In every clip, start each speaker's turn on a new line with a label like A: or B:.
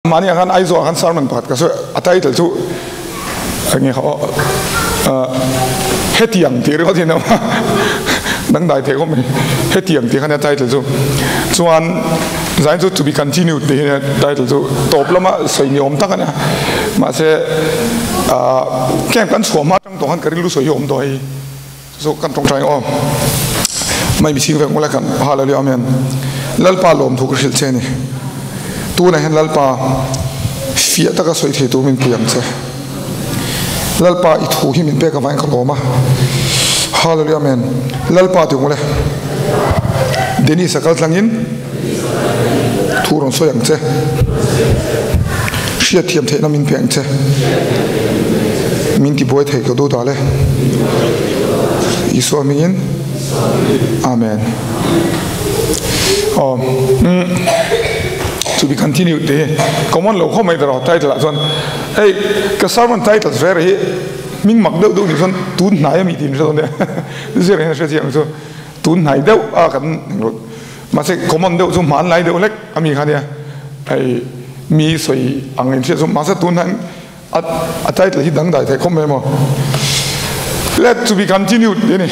A: mani akan aizo akan sermon pat ka so title chu angi ho hetiang ti ro tin ma nang dai the ko me hetiang ti kan title chu chuan zain chu to be continued the title chu top lama soi ni om tak ana ma se kem kan chhuam ma tang tong han kari lu soi om do hi so kan tong trai om mai mi sing ve ngola kan hallelujah amen lalpa lom thuk sil che ni tu na hen lalpa fia taka soi the tu min puyam che lalpa I thu hi min pe ka vain ka loma hallelujah amen lalpa tu ngole deni sakal tlangin thu ron so yang che sia thiam the na min peng che min ti boy thei ko do dale isu amin amen to be continued the common lo khomai daro title azon hey ka sermon titles very ming mak do ni son tun nai mi tin so ne zero ne se yang so tun nai do a kan ma se common do so man lai do lek ami khania ai mi soi ang in se so ma se tun han a title hi dang dai the khom me mo let to be continued ini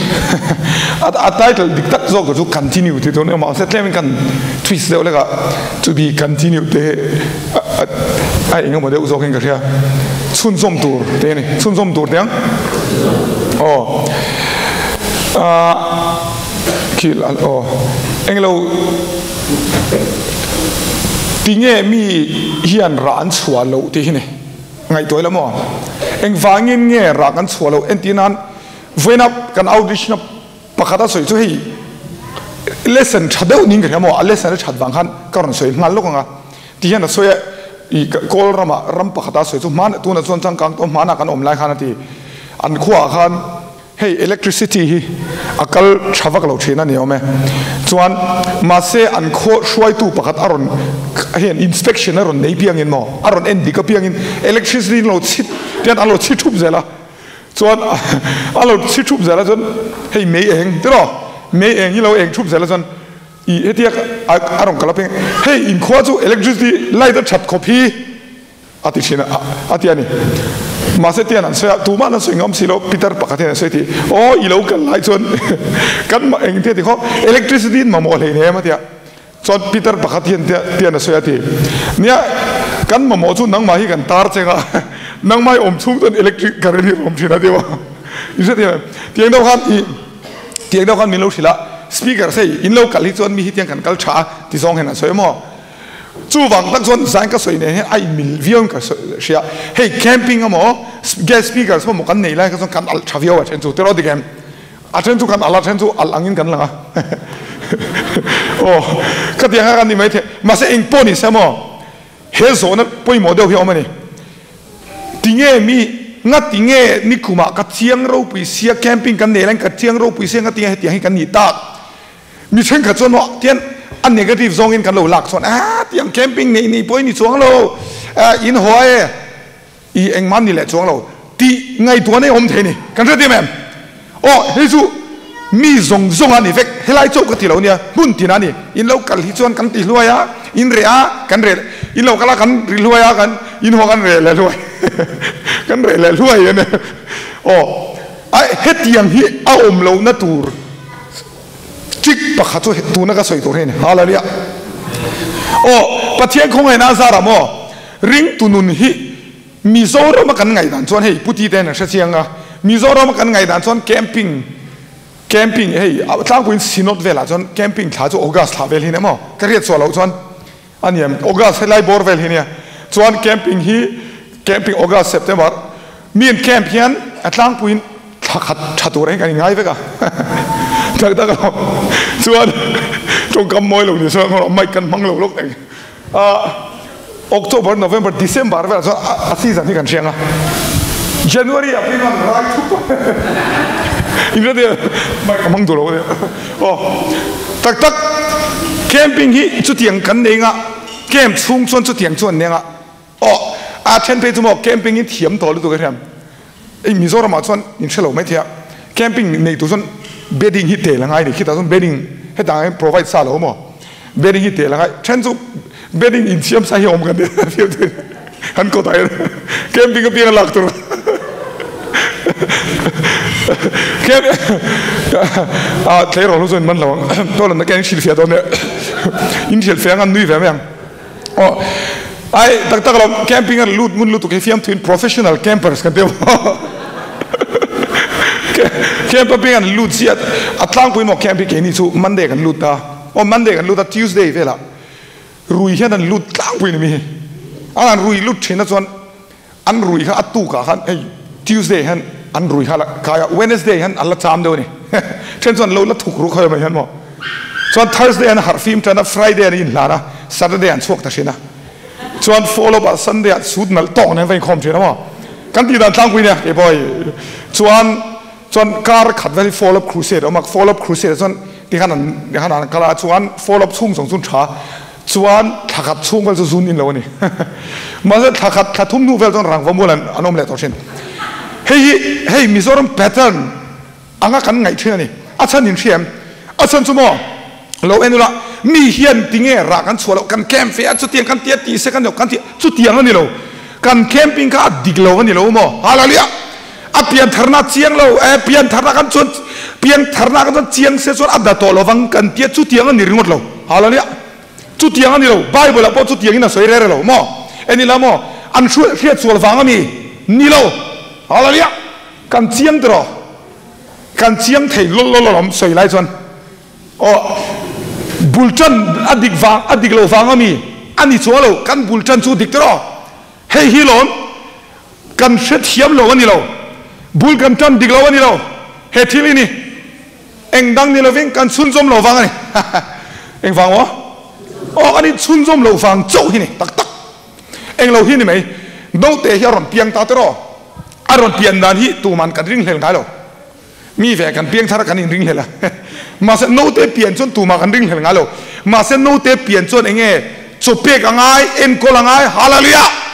A: a title diktat zo ko continue ti don ma se tlem kan twist de lega to be continued de ai ngom de zo ken ka ria chun som tur de ni chun som tur dang kil al englo tinge mi hian ran chua lo ti ni ngai toy la mo eng wangin nge ra kan chua lo entinan when up can audition pakata soi chu hi lesson chadau ning ka mo lesson chadwang khan karon soi ngal lo nga ti hian soi I kol rama ram pakata soi chu man tu na chon chang kang to mana kan om lai khan ati an khuwa khan hey electricity hi akal chawak lo thina ni ome chuan ma se an kho shwai tu pakat aron hian inspection aron nei piang in mo aron endi ka piang in electricity lo chit tian alo chit thup zela chuan alo chit thup zela chon hey mei eng tiro mei eng hi lo eng thup zela chon I hetia aron kala peng hey in kho chu electricity light chat copy ati china ati ani ma se tian an se tu ma na soi ngom silo peter pakathe se ti I lo kan lai chon kan ma eng te ti kho electricity ma mo le ne ma tia chon peter pakathian tian na se ati nia kan ma mo chu nang ma hi kan tar chenga nang mai om chung ton electric current rom thina dewa ise tiang do khan min lo thila speaker say in lo kal hi chon mi hi tiang kan kal tha ti song hen soi mo chu wang tak chon sang ka soi ne ai mil vion ka sia hey camping amo guest speakers mo kan nei lai ka chon kan al thavio chen chu tero digem a chen chu kan ala chen chu al angin kan langa ka tiang kan ni mai the ma se eng poni samo he zo na poi mo do hi omani tinge mi nga tinge ni kuma ka chiang ro pui sia camping kan nei lang ka chiang ro pui sia nga tinge he kan ni ta mi chen ka chon no tian an negative zong in kan lo lak son tiang camping nei poi ni chuang lo in hoi I eng man ni le chuang lo ti ngai tu nei om the ni kan re ti mem he chu mi zong ani vek helai chok ka ti lo nia mun ti na ni in lo kal hi chuan kan ti hluaya in rea kan re in lo kala kan ri hluaya kan in ho kan re le hluai kan re le hluai ne ai hetiang hi a om lo na tur chik pakha chu tu na ka soi tur hen hallelujah pathian khong ai na zara mo ring tunun hi mizoram kan ngai dan chon hei puti ten sa chianga mizoram kan ngai dan chon camping hei tlang puin sinot vela chon camping tha chu august tha vel hin mo ka riat so lo chon aniam august helai bor vel hin ya chon camping august september min camp hian atlang puin tha tur ai kan ngai veka tak chuan trong kam moi lo ni so mai kan mang lo lok teng October November December vel so a season hi kan chianga January April right 이래도 막 가망 돌아오네. 딱딱 캠핑이 주티양 간내가 캠 충촌 주티양 촌내가 텐페이트 뭐 캠핑이 티엄 돌도 그냥 이 미소라 마촌 인sel로 메티야 캠핑 내도선 베딩 히텔랑 아이리 기타선 베딩 해당 프로바이드 살로 뭐 베딩 히텔랑 천주 bedding in siam sa hi om kan de han ko tai camping ka piang lak tur kem tlero lo zon man lo to lan kan shil fia do ne in shil fia ngan nui ve yang ai tak lo camping ar lut mun lut ke fiam twin professional campers kan de camper ping an lut siat atlang pui mo camping ke ni chu Monday kan lut ta Monday kan lut ta Tuesday vela rui hian an lut tlang pui ni mi an rui lut thina chuan an rui kha atu ka khan ei Tuesday han an rui kha ka Wednesday han alla cham do ni chen chuan lo la thuk ru khoi mai han mo chuan Thursday an har film tana Friday an in la na Saturday an chuak ta sina chuan follow ba Sunday an sud nal tong na vai khom thina mo kan ti dan tlang pui ne e boy chuan car khat veli follow up crusade omak follow up crusade chuan ti hanan kala chuan follow up chung chung tha chuan thakat chung vel chu zun in lo ni ma se thakat thathum nu vel ton rang vamulan anom le to shin hey Mizoram pattern anga kan ngai thina ni achan in thiam achan chu mo lo enula mi hian tinge ra kan chualo kan camp fe chu tiang kan tia ti second kan ti chu tiang ani lo kan camping ka diglo ani lo mo hallelujah apian tharna chiang lo pian tharna kan chun pian tharna kan chiang se chon adda to lowang kan tia chu tiang ani ringot lo hallelujah chu tiang ani lo bible apo chu tiang ina soi re lo mo eni la mo an chu hria chul wang ami ni lo hallelujah kan chiang dro kan chiang thei lom soi lai chon bulchan adik lo wang ami ani chu lo kan bulchan chu dik dro hei hi lon kan set hiam lo ani lo bul kan tan diglo ani lo he thili ni engdang ni loving kan chunjom lo wang ani eng wang ani chunjom lo wang chau hi ni tak eng lo hi ni mai do te hi ron piang ta tro aron pian dan hi tu man kan ring hel ngai lo mi ve kan piang thara kan ring hela ma se no te pian chon tu ma kan ring hel ngai lo ma se no te pian chon enge chopek angai en kol angai hallelujah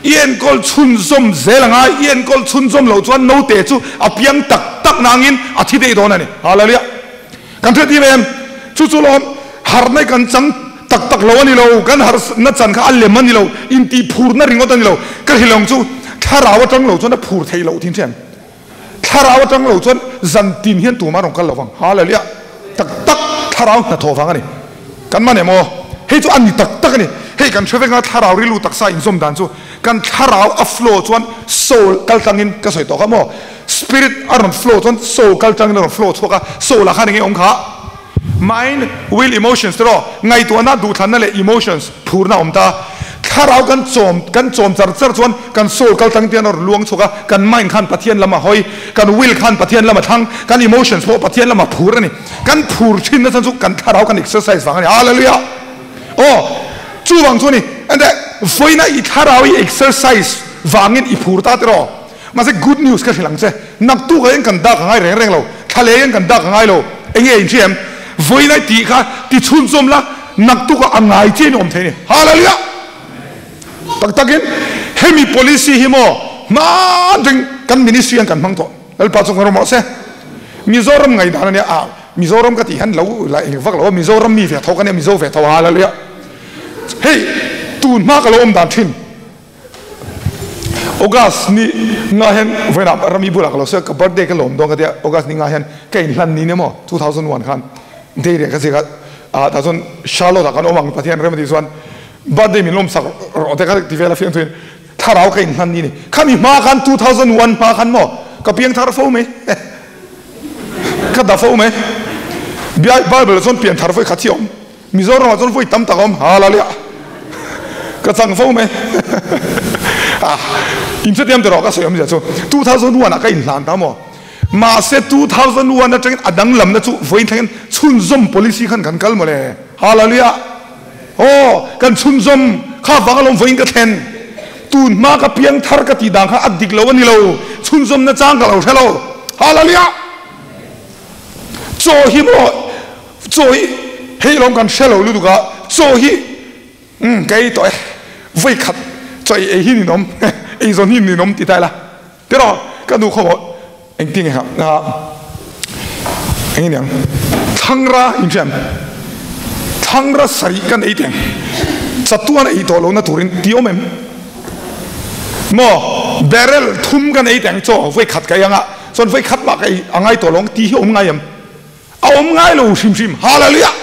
A: yen kol chun som zelanga yen kol chun som lo chuan no te chu apiang tak nangin athi dei don ani hallelujah kan thati mem chu lom har nai kan chang tak lo ani lo kan har na chan kha allem ani lo in ti phur na ringot ani lo ka hilong chu tharawa tang lo chuan phur thei lo thin thiam tharawa tang lo chuan zan tin hian tu ma rong kal lo wang hallelujah tak tharaw na tho wang ani kan ma ne mo hei chu ani tak ani hei kan traffic nga tharaw ri lu taksa in som dan chu kan tharaw a flow chuan soul kal tangin ka soi to ka mo spirit aron flow chuan soul kal tangin aron flow choka soul la khan nge ong kha mind will emotions tro ngai to na du than na le emotions phurna omta tharaw kan chom char chuan kan soul kal tang tian or luang choka kan mind khan pathian lama hoi kan will khan pathian lama thang kan emotions ho pathian lama phur ani kan phur thin na chu kan tharaw kan exercise wang ani hallelujah chu wang chu ni and foina I tharawi exercise wangin I phurta tro ma se good news ka hilang che nak tu ga kan da ngai reng lo thale kan da ngai lo enge in chem foina ti kha ti chun som la nak tu ka angai chen om the ni hallelujah takin hemi policy himo ma ding kan ministry kan mang to el pa chung mo se Mizoram ngai da ne Mizoram ka ti han lo la vak lo Mizoram mi ve tho kan Mizo ve tho hallelujah hey tun ma ka lo om dan thin August ni nga hen vena rami bula ka lo se ka birthday ka lom dong ka dia August ni nga hen ka in hlan ni ne mo 2001 khan dei re ka se ka ta zon shalo da kan omang pathian remedi zwan birthday min lom sak ro te ka ti vela fian twin tharau ka in hlan ni khami ma khan 2001 ma khan mo ka piang thar fo me ka da fo me bible zon piang thar fo ka ti om Mizoram zon fo tam takom hallelujah ka chang fo me in se tiam tero ka soyam ja chu 2001 ka in hlan ta mo ma se 2001 na chang adang lam na chu voin thang chun zom policy khan kan kal mole hallelujah kan chun zom kha wangalom voin ka then tun ma ka piang thar ka ti dang kha adik lo ani lo chun zom na chang ka lo thelo hallelujah cho hi mo cho hi hei long kan shelo lu du ka cho hi kai to voi khat choi e hi ni nom e zon hi ni nom ti tai la pero ka du kho eng ting ha eng niang thangra in jam thangra sari kan e teng satuan ai to lo na turin tio mem mo barrel thum kan ai tang cho voi khat ka yanga son voi khat ma kai angai to long ti om ngai am a om ngai lo sim sim hallelujah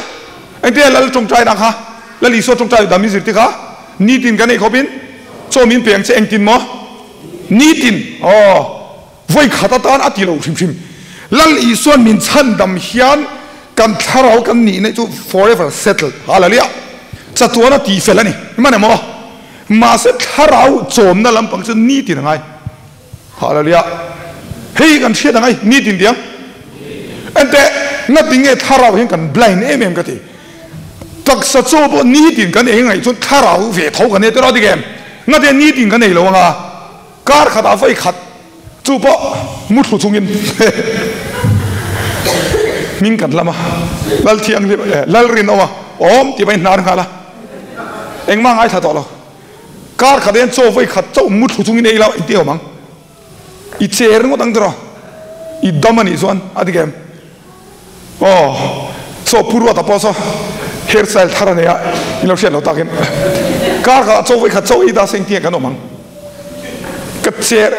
A: anh te lal trong trai dang ha lali so trong trai dami zirti kha ni tin kan ai khopin cho min peng che eng tin mo ni tin voi khata tan ati lo sim sim lal i son min chan dam hian kan tharau kan ni ne chu forever settled hallelujah satuana ti felani mane mo ma se tharau chom na lampang chu ni tin ngai hallelujah hei kan sia ngai ni tin diang ante nothing e tharau hen kan blind em ka ti tak sa cho bo ni tin kan e ngai chu tharau ve thau kan e te ro di gem nga de ni tin kan e lo nga kar khata vai khat chu bo mu thu chungin min kan lama lal thiang lal rin oma om ti bai nar khala eng ma ngai tha to lo kar khaden cho vai khat cho mu thu chungin ei lo i te omang i cher ngo dang dro i damani zon adigem so purwa ta poso hairstyle tharane ya ilo shen lo takin kar kha cho vai khat cho i da seng tie kan omang ka cher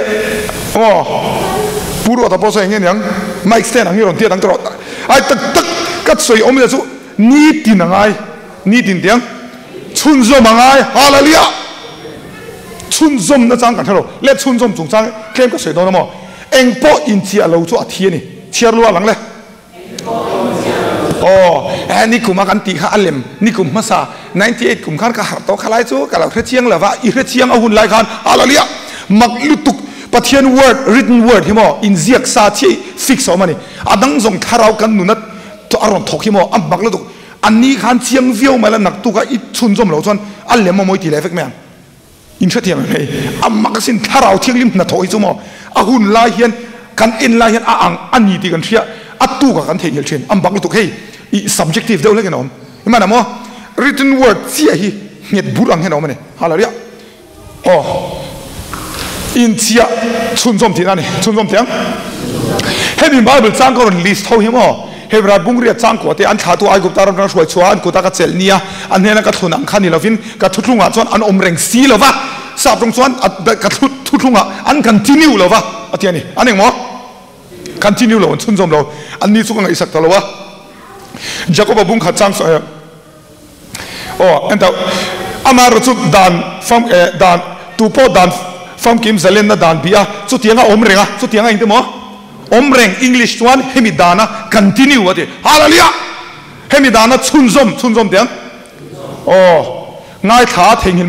A: purwa ta poso engen yang mic stand ang iron tie dang dro ai tak tak kat soi om le chu ni tin ngai ni tin tiang chun zo mangai hallelujah chun zom na chang kan tharo le chun zom chung chang kem ka soi do na mo eng po in chi alo chu a thie ni chiar lu lang le ni kuma kan ti kha alem ni kum ma sa 98 kum khan ka har to khalai chu ka lo thre chiang lawa i thre chiang a hun lai khan hallelujah mak lutuk pathian word written word himo in ziak sa chi fix o mani adang zong tharau kan nunat to aron thok himo am bak lu ani khan chiang view mala nak tu ka i chun zom lo chon alem mo moi ti le fek me in thre thiam me am mak sin tharau thiang lim na thoi chu mo a hun lai hian kan in lai hian a ang ani ti kan thia atu ka kan thei chen am bak lu hei i subjective do le kan om mana mo written word chi hi nget burang hen om ne hallelujah in chia chun zom tin ani chun zom tiang hebi bible chang ko list ho himo hebra bungria chang ko te an tha tu ai gup taram na shoi chuan ko ta ka chel nia an hena ka thun ang khani lovin ka thutlunga chuan an omreng si lova sa prong chuan ka thutlunga an continue lova atiani aneng mo continue lo chun zom lo an ni chu ka isak ta lova jacob bung kha chang so enta amaro chu dan fam dan tu po dan fam kim zalen na dan bia chu tianga omrenga chu tianga inte mo omreng english chuan hemidana continue ate hallelujah hemidana chunzom tiang ngai tha thengin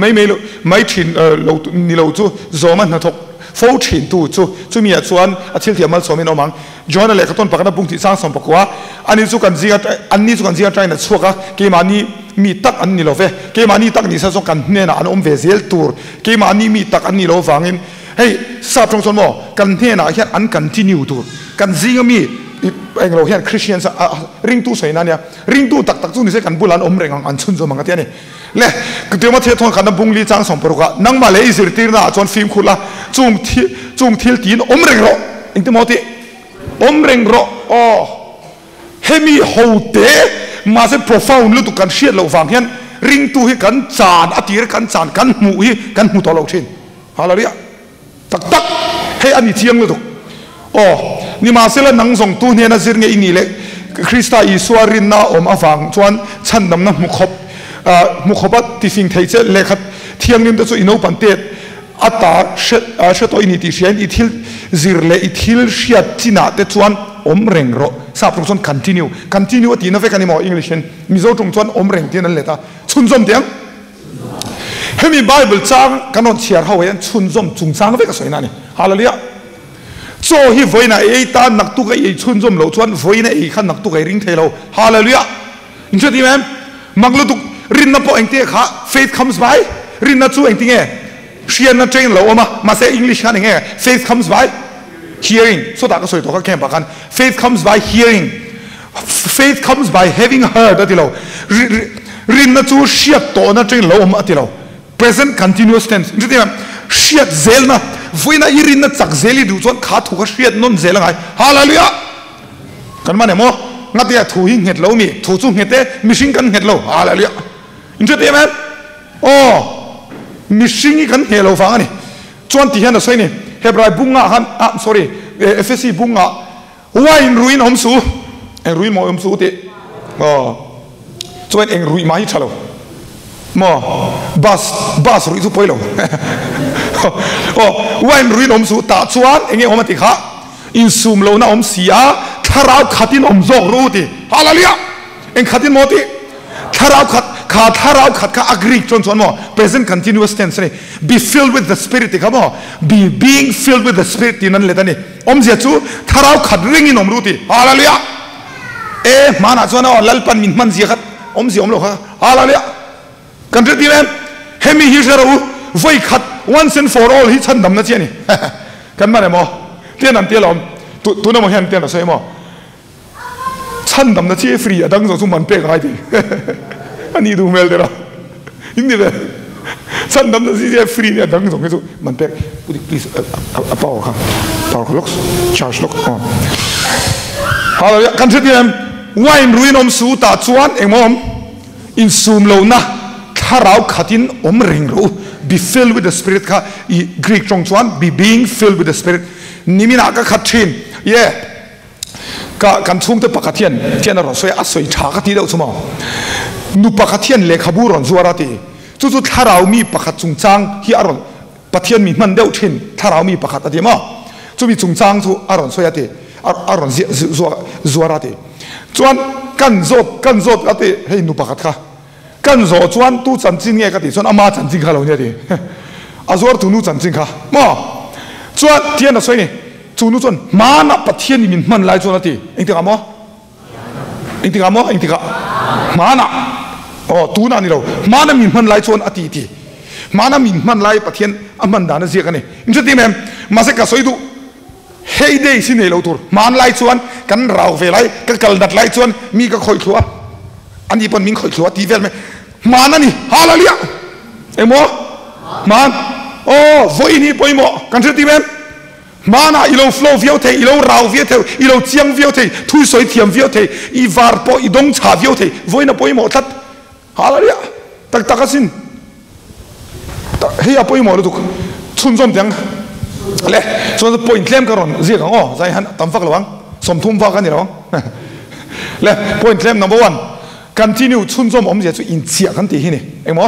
A: mai thin lo ni lo chu zoma na thok fo thin tu chu mi chuan a thil thiamal somin omang joana le khaton pakana bung ti sang som pakwa ani chu kan zia trai na chuka ke mani mi tak an ni lo ve ke mani tak ni sa so kan ne na an om ve zel tur ke mani mi tak an ni lo wangin hey sa trong son mo kan ne na hian an continue tur kan zinga mi eng lo hian christians ring tu sei na nia ring tu tak chu ni se kan bulan om reng an chun zo manga te ni le ke ma the thon kan bung li chang som paruka nang ma le izir tir na chon film khula chung thil tin om reng ro ing te mo ti om reng ro hemi hote ma se profound lu tu kan shiat lo wang hian ring tu hi kan chan atir kan chan kan mu hi kan mu to lo thin hallelujah tak tak he ani chiang lu tu ni ma se la nang zong tu ne na zir nge ini le krista isuarin na om awang chuan chan nam na mu khobat ti sing thei che le khat thiang nim da chu ino pan te ata shet to ini ti sian i thil zir le i thil shiat china te chuan om reng ro sa prong chon continue ati na ve kan mo english en mi zo tung chuan om reng tin an leta chun zom tiang hemi bible chang kanon chiar ho yen chun zom chung chang ve ka soina ni hallelujah so hi voina e ta nak tu ka e chun zom lo chuan voina e khan nak tu ka ring thelo hallelujah injo ti mem maglu tu rin na po engte kha faith comes by rin na chu engti nge shian na train lo ma se english khan nge faith comes by hearing so da ka soi to ka kem ba kan faith comes by hearing faith comes by having heard atilo rin na chu shiat to na train lo atilo present continuous tense injo ti mem shiat zel na voina irin na chak zeli du chon kha thu ka shiat non zel ngai hallelujah kan ma ne mo ngatia thu hi nget lo mi thu chu ngete mishing kan nget lo hallelujah injo ti mem missing kan hello fang ni chuan ti hian a soi ni Hebrai bunga han sorry FSC bunga wine ruin om su eng ruin mo om su ti chuan eng rui mai chalo mo bus rui su poilo wine ruin om su ta chuan enge om ti kha in sum lo na om sia tharau khatin om zok ru ti hallelujah eng khatin mo ti tharau khat ka agree chon mo present continuous tense ni be filled with the spirit ti kamo be being filled with the spirit ti nan le tani om je chu tharau khat ring in om ru ti hallelujah mana chuan lalpan min man zia khat om si om lo kha hallelujah kan ti men hemi hi zero voi khat once and for all hi chan dam na chiani kan ma ne mo tian nam tia lom tu na mo hian tian na sai mo chan dam na chi free adang zo chu man pe ga ti ani du mel dera indi be chan dam na chi free ne adang zo chu man pe please power ha power locks charge lock on hallelujah kan ti men wine ruin om su ta chuan engmom in sum lo na tharau khatin om ring ro be filled with the spirit ka Greek trong chuan be being filled with the spirit nimina ka khathin ka kan chung te pakathian tian ro soi asoi tha ka ti deuh chuma nu pakathian le khabu ron zuarati chu tharau mi pakhat chung chang hi aron pathian mi man deuh thin tharau mi pakhat ati ma chu mi chung chang chu aron soi ati aron zuarati chuan kan zot ati hei nu pakhat kha kan zo chuan tu chan chin nge ka ti chuan ama chan chin kha lo ne ti azor tu nu chan chin kha mo chuan tian na soi ni chu nu chuan mana pathian min man lai chuan ati eng ti ka mana tu na ni lo mana min man lai chuan ati ti mana min man lai pathian aman da na zia ka ni inja ti mem ma se ka soi du hey day sin nei lo tur man lai chuan kan rau ve lai ka kal dat lai chuan mi ka khoi thua ani pon min khoi thua ti vel me mana ni hallelujah emo man voi ni poimo kan ti mem mana ilo flow vio te ilo rau vio te ilo chiang vio te thui soi thiam vio te I var po I dong cha vio te voi na poimo tat hallelujah tak takasin he a poimo lu tuk chun zom tiang le so the point lem karon zia ka zai han tam fak lawang som thum fa ka ni lawang le point lem number 1 continue chun zom om je chu in chia kan ti hi ni emo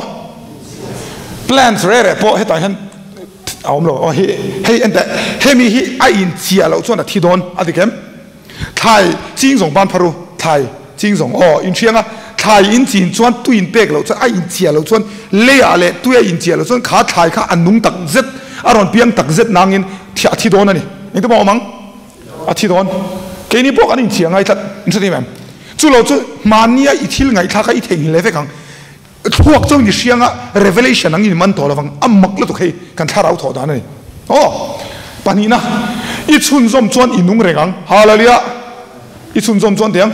A: plans rere po he tai han om lo he ente he mi hi a in chia lo chuan a thi don adikem thai jing zong ban pharu thai jing zong in chianga thai in chin chuan tu in pek lo chuan a in chia lo chuan le ale tu in chia lo chuan kha thai kha anung tak zet aron piang tak zet nangin thia thi don ani eng to mo mang a thi don ke ni pok an in chia ngai that in sani mem chu lo chu mania I thil ngai tha ka I theng le ve kang thuak chong ni sianga revelation angin man to lawang amak lo to khei kan tharau tho da ni panina I chun zom chuan inung rengang hallelujah I chun zom chuan tiang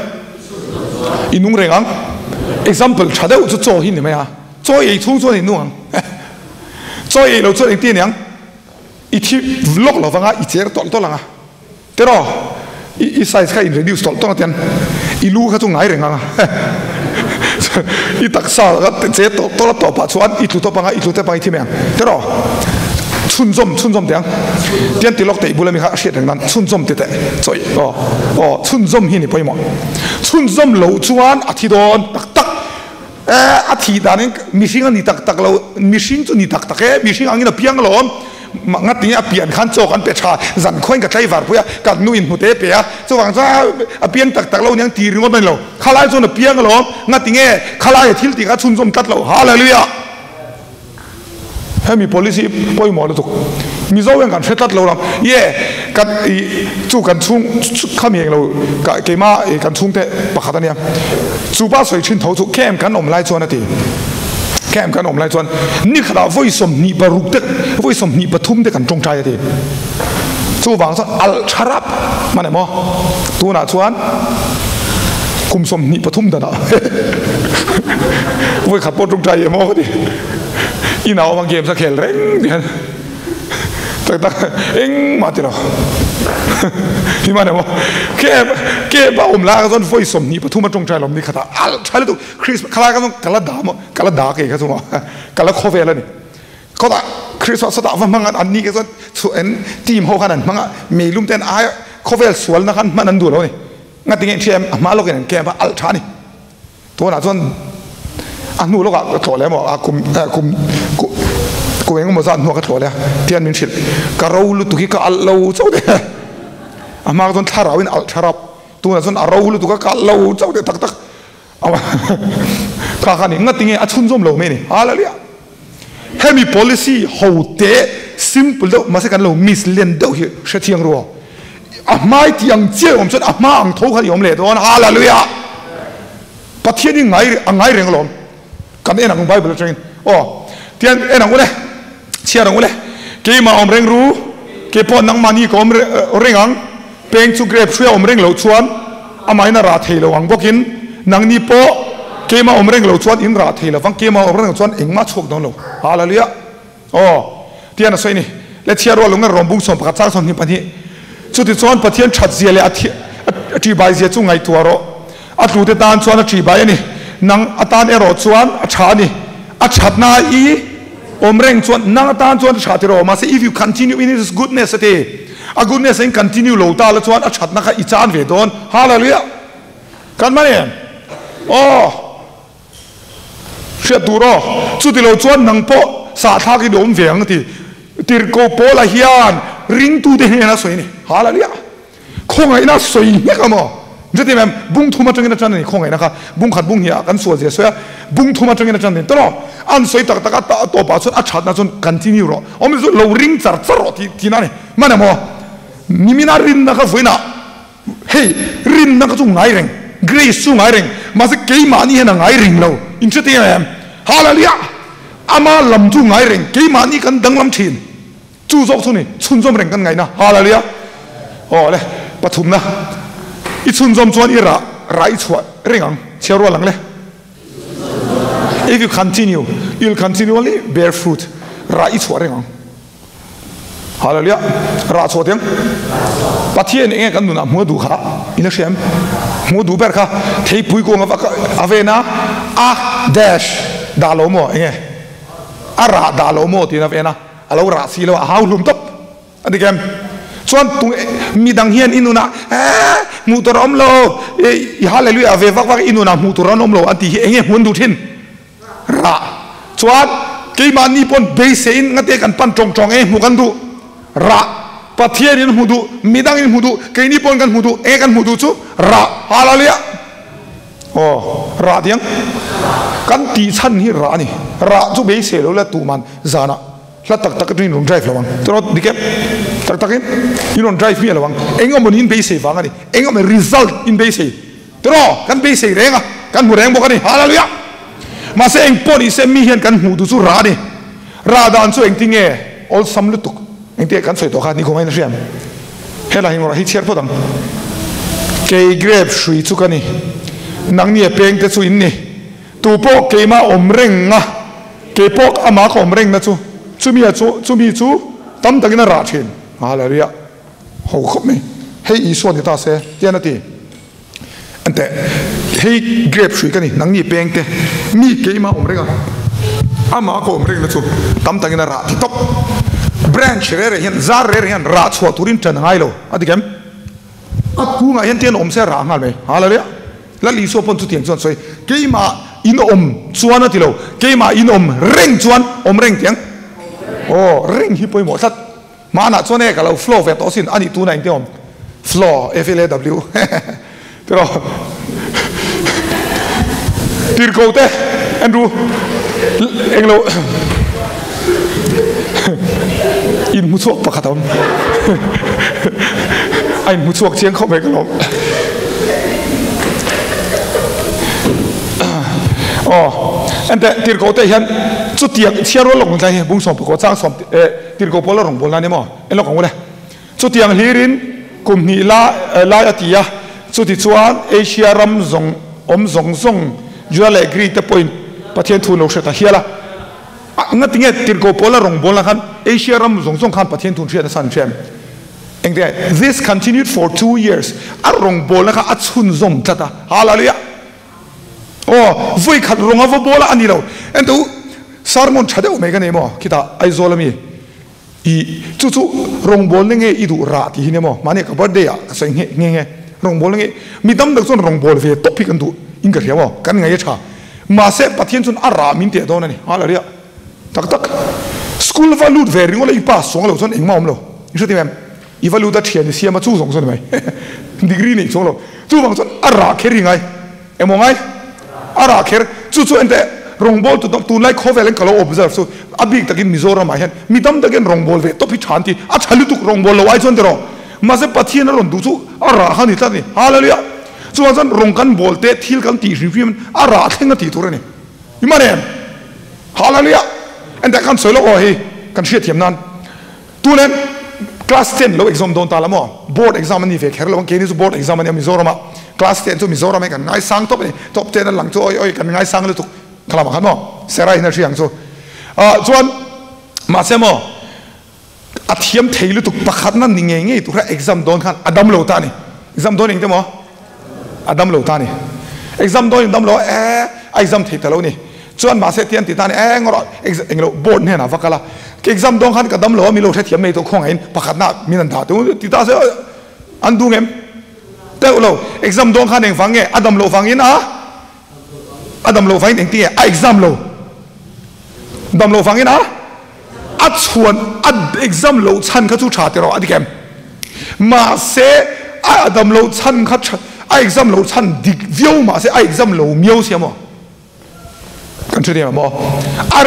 A: inung rengang example chadeu chu cho hin ni me ha cho ei chung chuan inung cho ei lo chuan ti niang I thi vlog lawanga I cher tol langa tero I size ka in reduce tol tian I lu kha chung ngai rengang I taksa ga che to pa chuan I tu to panga I tu te pai thimeng tero chun zom tian ti lok te bulami kha hriat reng nan chun zom te choi chun zom hi ni poimo chun zom lo chuan a thi don tak a thi danin mihring ani tak lo mihring chu ni tak e mihring angin a piang lo ngati a pian khan chok an pe tha zan khoin ka tlai war puya ka nu in hute pe a chuwang cha a piang tak lo nyang ti ringot mai lo khalai chu na piang lo ngati nge khalai thil ti ka chun zom tat lo hallelujah hemi policy poi mo lo tuk mi zo wen kan fetat lo ram kan chu kan chung khamieng lo ka keima kan chung te pakhat ania chu ba soi thin tho chu kem kan om lai chuan ati kem kan om lai chuan ni khada voi som ni baruk te voi som ni pathum te kan tong thai ati chu wang sa al charap mane mo tu na chuan kum som ni pathum da voi khat po tong thai mo ati I naw mang game sa khel reng tak eng matira ni mana mo ke ba la ka zon voice som ni pathuma tong trai lom ni khata al thale tu Chris khala ka kala da mo kala da ke ka zuma kala khove la ni ko da Chris sa da va mangan an ni ke zon chu en team ho khanan manga me lum ten a khove sual na khan manan du lo ni ngati nge thiam ma lo ken ke ba al thani to na zon anu lo ka to le mo a kum cô ấy có một gian hoa cái thổ đấy, tiền mình xịt, cả rau lu tụi cái lâu cháu đấy, mà con thà rau in thà rau, tụi nó con rau lu tụi cái lâu cháu đấy tắc tắc, cả này ngắt tiếng nghe chun zoom lâu mấy này, hallelujah, hemi policy hậu tế simple đâu, mà sẽ cần lâu mislead đâu hiểu, sẽ thiêng rồi, mai tiếng chơi ông nói mai ông thâu cái ông lệ đó, hallelujah, bắt thiên đi ngay riêng lắm, cái này là con Bible training, tiền em nói chia rằng ule cái mà ông reng ru cái pon nang mani có ông reng ang peng chu grab suy ông reng lâu chuan amai na ra thei lâu ang bokin nang ni po cái mà ông reng lâu chuan in ra thei lâu vang cái mà ông reng chuan eng ma chok dong lâu hallelujah tiền là xoay ni let chia rồi lúc ngang rombung som pakhat sang som ni pani chu ti chuan pathian that zia le ati bai zia chu ngai tuaro atlu te tan chuan ati bai ni nang atan ero chuan a tha ni a that na I om reng chuan nang tan chuan thatiro ma se if you continue in his goodness ate a goodness in continue lo ta la chuan a that na kha I chan ve don hallelujah kan mane she duro chu ti lo chuan nang po sa tha ki dom ve ang ti tir ko po la hian ring tu de na soi ni hallelujah khongai na soi ni ka mo jadi mem bung thuma tangina chan ni khongai na kha bung khat bung hiya kan so je soya bung thuma tangina chan ni to an soi tak tak ta to pa chon a chat na chon continue ro om zo lo ring char ro ti na ni mana mo nimina rin na ka voina hey rin na ka chu ngai reng grace chu ngai reng ma se ke ma ni na ngai ring lo in chati mem hallelujah ama lam chu ngai reng ke ma ni kan dang lam thin chu zok chu ni chun zom reng kan ngai na hallelujah le pathum na I chun zom chuan ira rai chua ringang chero lang le if you continue you'll continually bear fruit rai chua ringang hallelujah ra chua tiang pathian enge kan nuna mu du kha ina shem mu du ber kha thei pui ko nga avena a dash dalo mo enge ara dalo mo ti na vena alo ra si lo haw lum top adigem chuan tung mi dang hian inuna mutor om lo hallelujah ve vak vak inuna mutor om lo anti hi enge hun du thin ra chuan ke man ni pon be se in ngate kan pan chong chong mu kan du ra pathian in hudu midang in hudu ke ni pon kan hudu kan hudu chu ra hallelujah ra diang kan ti chan hi ra ni ra chu be se lo la tu man zana la tak tak rin run drive lawang tro dikep tak takin you don't drive me lawang engom in be se wang ani engom result in be se tro kan be se renga kan mu reng bo kan hallelujah ma se eng poni se mi hian kan hu du chu ra ni ra dan chu eng tinge ol sam lu tuk eng te kan soi to kha ni ko mai na riam hela hi ngora hi cher podang ke grab shui chu kani nang ni peng te chu in ni tu po ke ma om reng nga ke pok ama ko om reng na chu chumi chu tam takina ra thin hallelujah ho khop me hei iso ni ta se tiana ti ante hei grab shui kani nang ni peng te mi ke ma om renga ama ko om reng na chu tam takina ra ti top branch re hian zar re hian ra chwa turin tan ngai lo adigam aku nga hian tian om se ra ngal me hallelujah la li so pon chu tiang chuan soi ke ma in om chuan ati lo ke ma in om reng chuan om reng tiang ring hi poi mo sat mana chone ka lo flow ve to sin ani tu na intiom flow FLAW pero tir ko te andrew englo in mu chuak pakhatom ai mu chuak chiang kho be ka lo ante tir ko te hian chu tiang chiaro long lai bung som ko chang som tir ko polo rong bolna ni mo elo kong le chu tiang hirin kum ni la atia chu ti chuan Asia ram zong om zong zong jual agree te point pathian thu lo sheta hiala ngắt tiếng tiền cổ pola rong bola khan Asia ram zong khan pathian thun thia san chem engde this continued for 2 years arong bola kha achun zom tata hallelujah oh voi khat ronga vo bola ani lo ento sarmon chade o mega nemo kita aizolami I chu rong bol nge idu ra ti hinemo mane ka birthday ya ka nge rong bol nge midam dak chon rong bol ve topic an du inga riawo kan ngai cha ma se pathian chun ara min te don ani hallelujah tak school valut ve ringo le ipa song lo chon engmom lo iso ti mem I valut da thian sia ma chu song son mai degree nei chong lo chu bang chon ara kheringai emongai ara kher chu ente rong bol tu like khovel kalo observe so abik takin mizoram ahen midam takin rong bol ve to pi chanti a chalu tu rong bol lawai chon dero ma se pathian ron du chu ara hani tani hallelujah chuan rong kan bol te thil kan ti review ara thenga ti turani imane hallelujah and that kan solo o he kan shit yam nan tunen class 10 lo exam don talamo board exam ni ve kher lo ke ni board exam ni mizoram class 10 to mizoram kan ngai sang top 10 lang to oi kan ngai sang le tu kalama kano serai na siang so chuan ma semo athiam theilu tu pakhat na ninge tu exam don khan adam lo ta ni exam don ingte mo adam lo ta ni exam don dam lo exam thei ta lo ni chuan ma se tian ti ta ni ngoro englo board ne na vakala exam don khan ka dam lo mi lo thiam nei to khong in pakhat na minan tha tu ti ta se andu ngem te lo exam don khan eng fange adam lo fangin Adam lo fangin engti exam lo dam lo fangin chuan exam lo chan kha chu tha te ro adikem ma se adam lo chan kha exam lo chan dik view ma se exam lo miao siamo kan chhe mo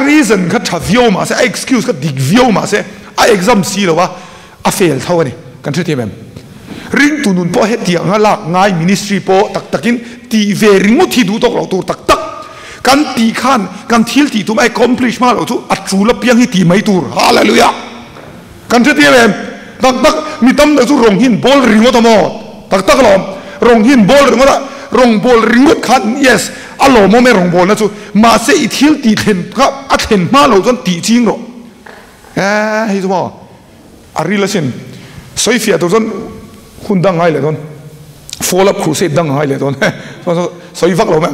A: reason kha tha view ma se excuse kha dik view ma se exam si lo wa fail thawani kan chhe mem ring tunun po he tiang la ngai ministry po takin ti ve ringu thi du tok lo tur tak kan ti khan kan thil ti tum accomplish ma lo tu atula piang hi ti mai tur hallelujah kan the tiam tak mi tam da chu rong hin bol ringo to mo tak lo rong hin bol ringo da rong bol ringo khan yes alo mo me rong bol na chu ma se I thil ti then kha a then ma lo jon ti ching ro hi chu mo a relation soifia to jon hundang ai le don fall up crusade dang ai le don so soifak lo me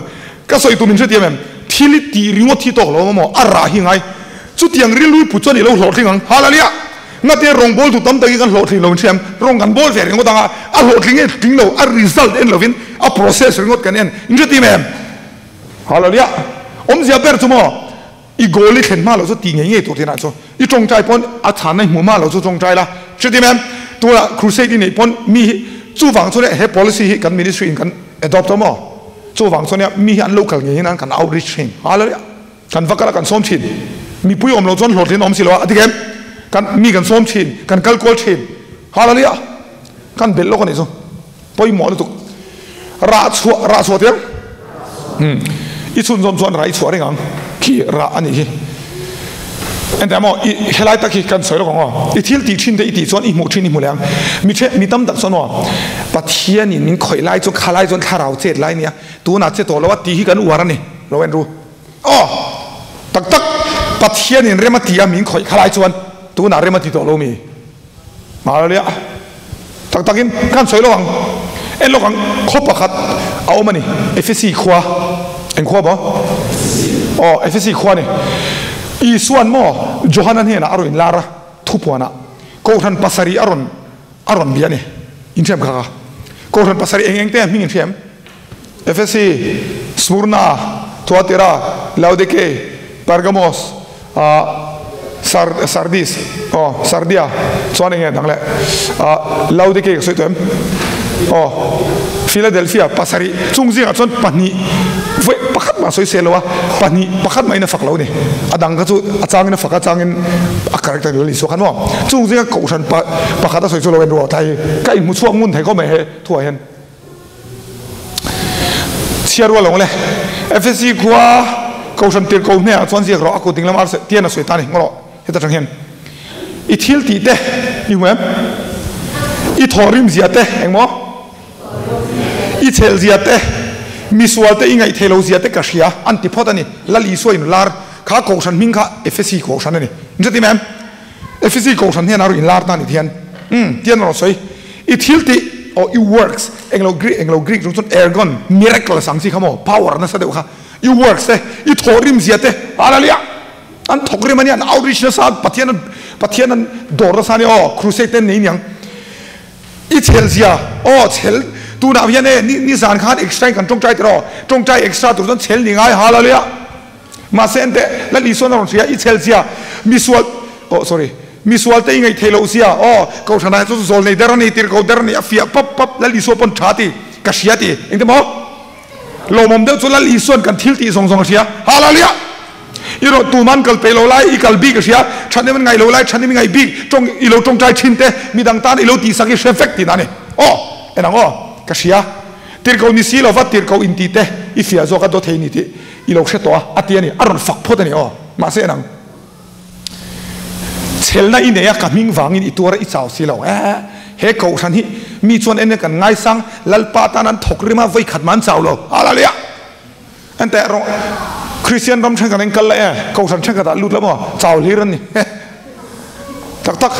A: ka soi tu min che tiam thili ti ringo thi tok lo mo ara hi ngai chu tiang ri lui pu choni lo hlo thing hallelujah na te rong bol tu tam ta kan hlo thing lo chem rong kan bol fer ringo tanga a hlo thing lo a result en lovin a process ringo kan en in che tiam hallelujah zia ber chu mo I goli khen ma lo chu ti nge tu tina chu I chong chai pon a chan nai mu ma lo chu chong chai la che tiam tu la crusade ni pon mi chu wang chu le he policy kan ministry kan adopt mo chu wang sonia mi an local nge hinan kan outreach thing hallelujah kan vakala kan som chin mi pui om lo chon hlothin om silo adigem kan mi kan som chin kan kalkol chin hallelujah kan bel lo kan iso poi mo lu tu ra chu te I chun zom zon rai chu ringang ki ra ani hi enda mo helai ta ki kan soi lo ngo I thil ti chin de I ti chon I mu chin I mu lang mi tam dak sono pathian in min khoi lai chu khalai chon tharau chet lai nia tu na che to lo ti hi kan uar ni lo en ru tak pathian in rema ti a min khoi khalai chuan tu na rema ti to lo mi ma le takin kan soi lo wang en lo kang khopa khat au mani FSC khwa en khwa ba FSC khwa ni I suan mo Johanan hena aron lara thupuana ko than pasari aron biani in them kha ko than pasari eng te ming in them FSC Smyrna Tuatera Laodike Pergamos Sardis Sardia chuan eng dangle Laodike soitem Philadelphia pasari chungji chon pani voi pakhat ma soi selowa pani pakhat mai na faklo ni adang ka chu achang na faka changin a character li so khan mo chungji ka ko san pakhat soi cholo wen ro thai kai mu chuang mun thai ko me he thua hen chiarwa long le FSC kwa ko san tir ko ne a chuan ji ro a ko ding lam ar se tian na soi ta ni ngoro heta chang hen I thil ti te I wem I thorim zia te engmo I chel zia te miswal te ingai thelo zia te kashia antipotani lali soin lar ข้าโกชันมิงข้า FSC โกชันนี่นี่ที่แม่ FSC โกชันเนี่ยนารุอินลาร์นั่นนี่เทียนเทียนเราสวยอีทิลติโอ้ it works เอ็งเรากรีกตรงส่วน ergon miracle สังสิขโม power นั่นแสดงว่า it works อีทอริมเสียเตอะไรเนี่ยอันทอกริมันเนี่ยเอาดิชนะซาปะเทียนันดอร์ซานี่ครูเซตนี่ยังอีเชลเซียเชลตูน่าพี่เนี่ยนี่สารขาด extra กันจงใจตลอดจงใจ extra ตัวนั้นเชลนี่ไงฮาลาเลียมาเซนเตแล้วลิส่วนนั้นเสียอีเชลเซียมิสวลsorry มิสวลเตยังไงเทโลเซียเขาชนะสุดโซลในเดรนีติร์เขาเดรนีฟิอาปั๊บแล้วลิส่วนปนชาติกัชยาติเองที่มั้งโลมเดียวจุดแล้วลิส่วนกันทิลตีส่งเสียฮาลาเลียอีโรตูมันกัลเปโลไลอีกัลบีกเสียฉันนี่มันไงโลไลฉันนี่มันไงบีจงอีโลจงใจชินเตมีดังตาอีโลตีสักเชฟเฟกตีนั่นนี่เอ็นังกัชยาติร์เขานิสิโลวัดติร์เขาอินตีเตอีฟิอาโซกัดโดเทนิติอีโลเชตัวอัตยานี่อารอนฟักพูดนี่มาเสนังเชลน่าอินเนียกับมิงวังอินอีตัวระอีสาวสิเราเฮ้เขาฉันนี่มีชวนเอ็นกันง่ายสังลัลปาตานันถกริมาไว้ขัดมันสาวเราอะไรเลยอันแต่เราคริสเตียนรำชันกันเองกันเลยเขาฉันชันกันตลุดแล้วมั้งสาวลีรันนี่ตัก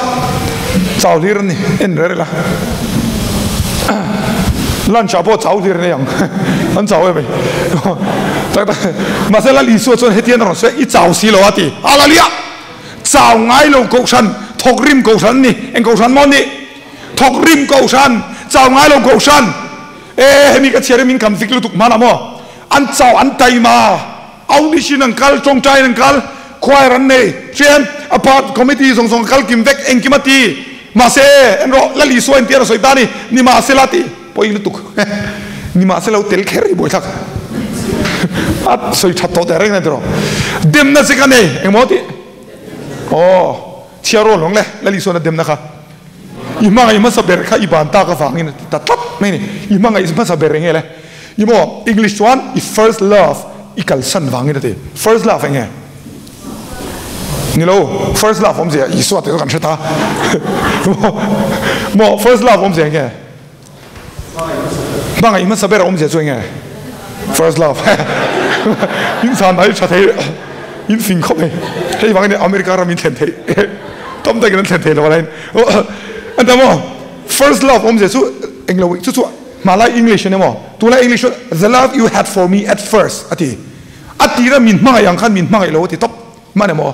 A: สาวลีรันนี่เอ็นเรื่องละลันชาโปสาวลีรันยังอันสาวเอ้ยตักมาเสร็จแล้วลิส่วนเฮตียนเราเสียอีสาวสิเราอ่ะที่อะไรเลยสาวง่ายเราเขาฉันถกริมเขาฉันนี่เอ็งเขาฉันมอนี่ถกริมเขาฉันสาวง่ายเราเขาฉันมีกระเชียร์มินคำฟิกลุตุกมานะมั้งอันสาวอันไตมาเอาดิฉันนังคัลจงใจนังคัลควายรันเน่เช่นอพาร์ตคอมมิตี้ส่งคัลกิมเวกเองกิมตีมาเซ่เอ็นโรแล้วลิส่วนเตียร์สวยตานี่มาเซลาตีพออีกลุตุกนี่มาเซลาเตลเคอรี่บ่อยทักอัดสวยชัดโตแต่เรื่องนั้นเถอะเดมน่าสิกันเองเอ็งมอตีเชียร์โรลงเลยแล้วลิส่วนเดมนะคะอีมังไอ้มาสับเบร์ค่ะอีบานตากระฟังนี่นะตัดไม่นี่อีมังไอ้มาสับเบร์ไงเลยอีโม English one is first loveอีกัลสันวังนี่นะที first love ไงนี่โล first love ผมเสียอีสวดเดี๋ยวกันเชต้าโม first love ผมเสียไงบางไอ้มันสับเบร์ผมเสียช่วยไง first love อินสานไหนชัดเจนอินสิงคโปร์เฮ้ยบางเนี่ยอเมริกาเรามีเทนเทต้มได้กันเทนเทหรืออะไรอันแต่โม first love ผมเสียสู้เองเราสู้มาไล่ English เนี่ยมั้งตัวไล่ English the love you had for me at first อัติระมินมั่งอย่างขันมินมั่งไอ้โลที่ท็อปมาเนี่ยมั้ง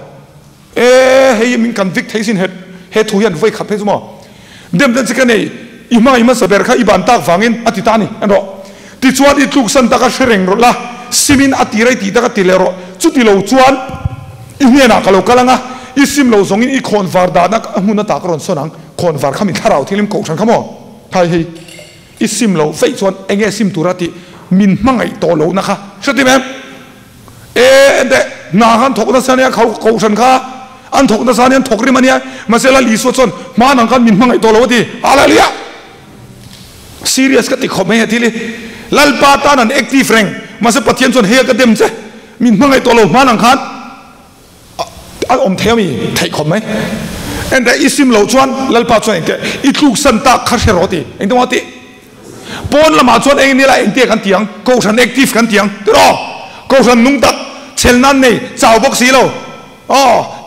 A: เฮ้ยมิน convict ให้สินเฮ็ดทุยันไว้ขับให้สมอเดิมเดินสิกันเนี่ยอีมาสเบร์ค่ะอีบันตากฟังอินอัติตานี่อันรอติชวนอีทุกสันตากเชริงรถละซิมินอัติไรตีตากติเลโรจุดที่เราชวนอีเนี่ยนักเรากำลังอีซิมเราส่งอินอีคอนวาร์ดานักมุนตากรอนสนังคอนวาร์ขมินทาราวที่ลิมโกชันขโมไทยอีซิมเราไฟชวนเองซิมตุระติมินมั่งไอโตเรานะคะใช่ไหมเดนาฮันถกนัสเนียเขาโกชันค่ะอันถกนัสเนียถกริมันเนี่ยมาเซลลิสวดชนมานังกันมินมั่งไอโตเราที่อะไรเลยserious ก็ติดขอบไม่ที่เลยลัลปาตานัน active แรงมาเสปะเทียนชนเฮียก็เต็มเจ้มินมั่งไอโตเรามานังคันอมเทมีไทยขอบไหมเอ็นแต่อิซิมเราชวนลัลปาชวนเองแกอีทุกสันตาคาเชโรตีเองต้องว่าตีปนละมาชวนเองนี่แหละเองเตี้ยกันเตียงโกชัน active กันเตียงตัวรอโกชันนุ่งตัดเชลนั่นนี่เจ้าบ็อกซีเรา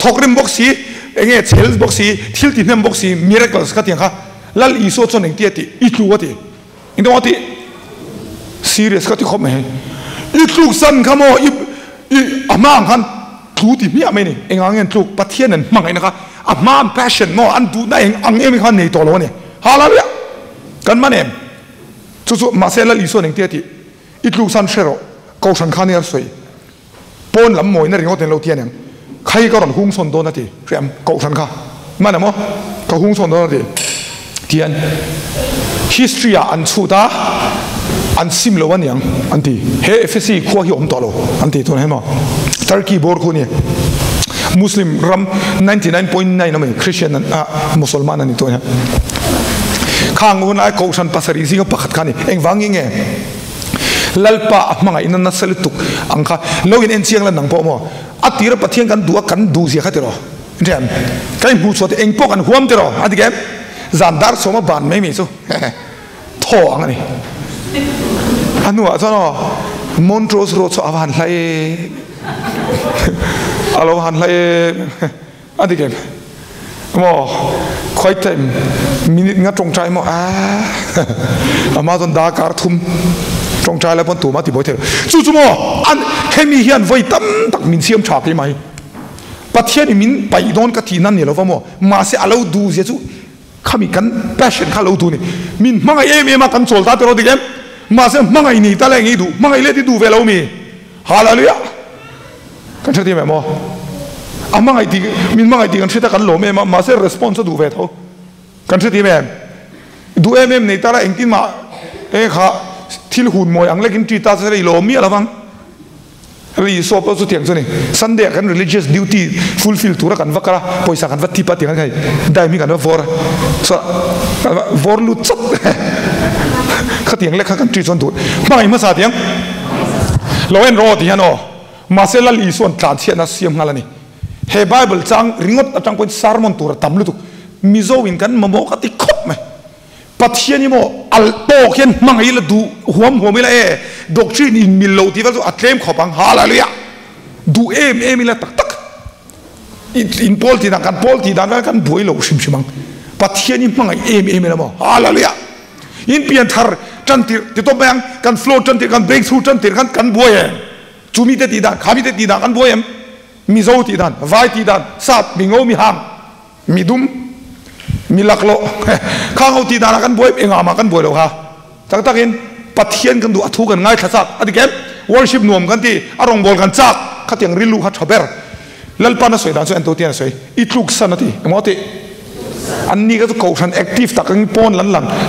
A: ถกริมบ็อกซีเองเชลบ็อกซีทิลตินเนมบ็อกซีมิราเคิลส์กันเตียงค่ะลัลอีโซชวนเองเตี้ยตีอีทุกว่าตีเองต้องว่าตี serious ก็ที่ขบไหมอีทุกสันขโมยอีอาม่างคันทูติมีอะไรนี่เองเงินทุกประเทศนั้นมั่งไงนะคะอาม่าง passion มั่งอันดูได้เองเองคันในตัวเราเนี่ยฮาลาเลยกันมาเนี่ยจู่ๆมาเซลล์ลิส่วนเองเตี้ยตีอีทุกสันเชโร่เขาฉันข้านี่สวยปนลำมวยนั่นเองเขาเต็มเราเตี้ยเนี่ยใครก็รอนหุ้งส่วนตัวนั่นทีเรียมเขาฉันข้ามาเนี่ยมั้งเขาหุ้งส่วนตัวนั่นทีเทียน history อันสุดาอันซิมโลวันยังอันที่เฮ้ FSC ขั้วหิวอมต่อโลอันที่ตัวนี้มั้ง Turkey บอร์คนนี้มุสลิมรัม 99.9 นั่นเองคริสเตียนมุสลิมนั่นนี่ตัวนี้ข้างนู้นไอ้เขาฉันภาษาอีสิงก็ปักขัดกันนี่เองฟังยังไงลัลปะมังไงนั่นนัสลิตุกอังค่ะเราอินเอ็นเซียงแล้วนังพ่อมั้งอัติระปะเทียงกันดูเสียขัดเถอะเรียนใครพูดสุดเองพวกกันห่วงเถอะอันที่แกจันดาร์สมาบานไม่มีสู้ท้องอันนี้อันนู้นอ่ะจ้าเนาะมอนโทรสโรสอวันไล alo han lai adi kem mo khoi time minute nga trong trai mo amazon da kar thum trong trai la pon tu ma ti boi the chu mo an hemi hian voi tam tak min siam tha ke mai pathian min pai don ka thi nan ni lo mo ma se alo du je chu khami kan passion kha lo tu ni min mangai em kan chol ta ro digem ma se mangai ni ta le ngi du mangai le ti du ve lo mi hallelujah kan thati me mo amangai ti min mangai ti kan thita kan lo me ma se response du ve tho kan thati me du em nei ta la eng tin ma kha thil hun moi ang lekin ti ta se lo mi ala wang ri so pa su tiang ni sunday kan religious duty fulfill tura kan vakara poisa kan vati pa tiang kai dai mi kan vor so vor lu chot kha tiang le kha kan tri chon tu mai ma sa tiang lo en ro ti hano ma se la li son tlan chen na siam ngala ni he bible chang ringot atang point sermon tur tam lu tu mizo win kan mamo ka ti khop me pathiani mo al to khen mangai la du huam la doctrine in milo ti val atlem khopang hallelujah du em la tak tak in pol ti dan kan boi lo sim simang pathiani mangai em la mo hallelujah in pian thar chan ti to bang kan flow chan ti kan break through chan ti kan boi chumi te ti dan khami te ti dan kan boi mizo ti dan vai ti dan sat mingo mi hang midum milaklo khang au ti dana kan boi engama kan boi lo ha tak takin pathian kan du athu kan ngai thasa adikem worship nuam kan ti arong bol kan chak khatiang rilu kha thaber lalpana soidan so ento tian soi itluk sanati emoti anni ka ko san active takang pon lan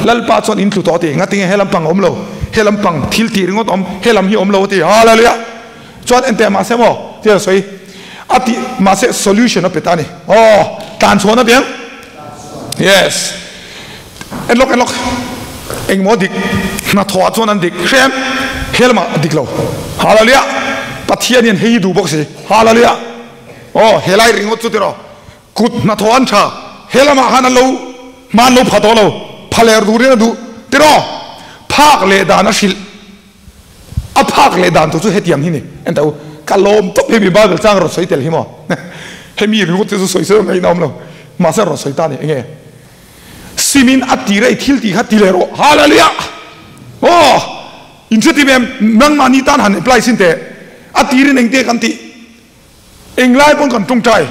A: lalpa chon in tlu to ti ngati helam pang omlo helam pang thil ti ringot om helam hi omlo ti hallelujah chon ente ma se mo tian soi ati ma se solution petani tan chona biang yes en lok eng modik na thoa chon an dik khem helma dik lo hallelujah pathian yen hei du boxi hallelujah helai ringot chu tiro kut na thoan tha helama han lo man lo phato lo phaler du re du tiro phak le dan ashil a phak le dan tu chu hetiam hi ni en tau kalom to he bi bible chang ro soi tel hi mo hemi ringot chu soi so ngai nom lo ma sa ro soi ta ni nge simin atire thil ti kha tilero hallelujah incheti mem nang mani tan han apply sin te atire neng te kan ti englai pon kan tung chai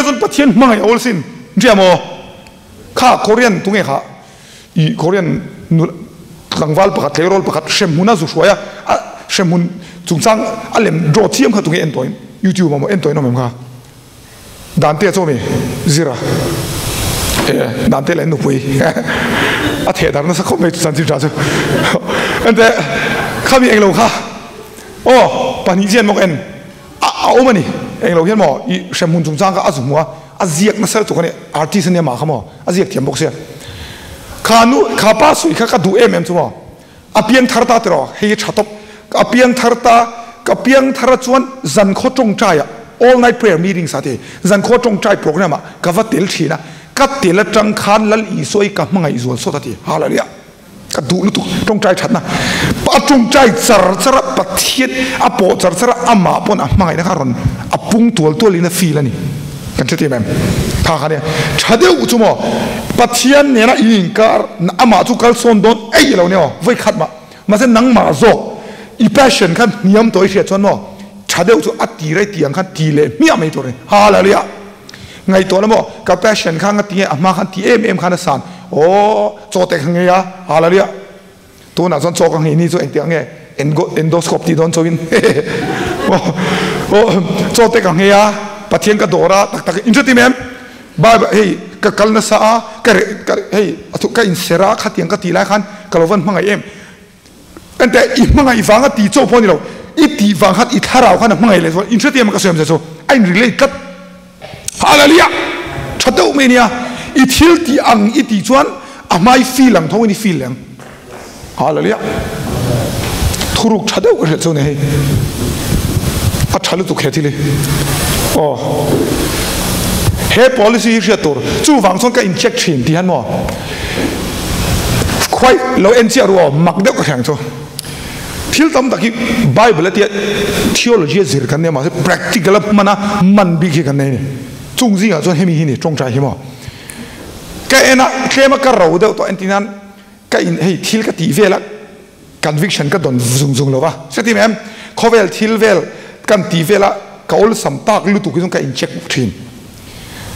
A: zon pathian mangai ol sin jamo kha korean tunge kha I korean langwal pakat lerol pakat shemuna zu shwaya shemun chungchang alem draw thiam kha tunge entoin youtube mo entoin no mem kha dante chomi zira dante len no pui a the dar na sa khom me san ji ja chu ante khami englo kha pani jian mok en o mani englo hian mo I shemun chungchang ka azumwa aziak na sar tu kane artist ne ma khamo aziak thiam bok se khanu khapa sui kha ka du em chu mo apiang tharta tro he thatop apiang tharta kapiang thara chuan zan kho tong chaya all night prayer meetings ate zan kho tong chai program ka va tel thina ka tel tang khan lal I soi ka mangai zol so tati hallelujah ka du lu tu tong chai thatna pa tong chai char pathiet apo char ama pon a mangai na karon apung tol ina feel ani kan cheti mem tha khane chadeu chumo pathian ne na inkar ama chu kal son don ei lo ne voi khat ma se nang ma zo I passion kan niam toi hria chon mo chadeu chu ati rai tiang khan ti le mi amei to re hallelujah ngai to mo ka passion khang ti ama khan ti em khan san chote khang ya hallelujah tu na son chok ngi ni chu eng tiang nge endoscope ti don chowin chote khang ya pathian ka dora tak injati mem ba hey ka kalna sa ka hey atu ka insera khatiang ka ti lai khan kalovan mangai em ante I mangai wanga ti cho phoni lo I ti wang khat I tharau khan mangai le so injati am ka sem so I relate kat hallelujah chadau me nia I thil ti ang I ti chuan amai feel ang thong ni feel ang hallelujah thuruk chadau ka so ne he a chalu tu kheti le he policy hi tur chu wang son ka inject thin ti han mo khoi lo en chia ro mak de ka khang cho thil tam taki Bible ati theology zir kan ne ma se practical mana man bi ki kan ne chung ji ga chon hemi hi ni trong trai hi mo ka ena klema ka ro de to entinan ka in hei thil ka ti vela conviction ka don zung zung lo wa se ti mem khovel thil vel kan ti vela ka ol sam tak lu tu ki ka in check thin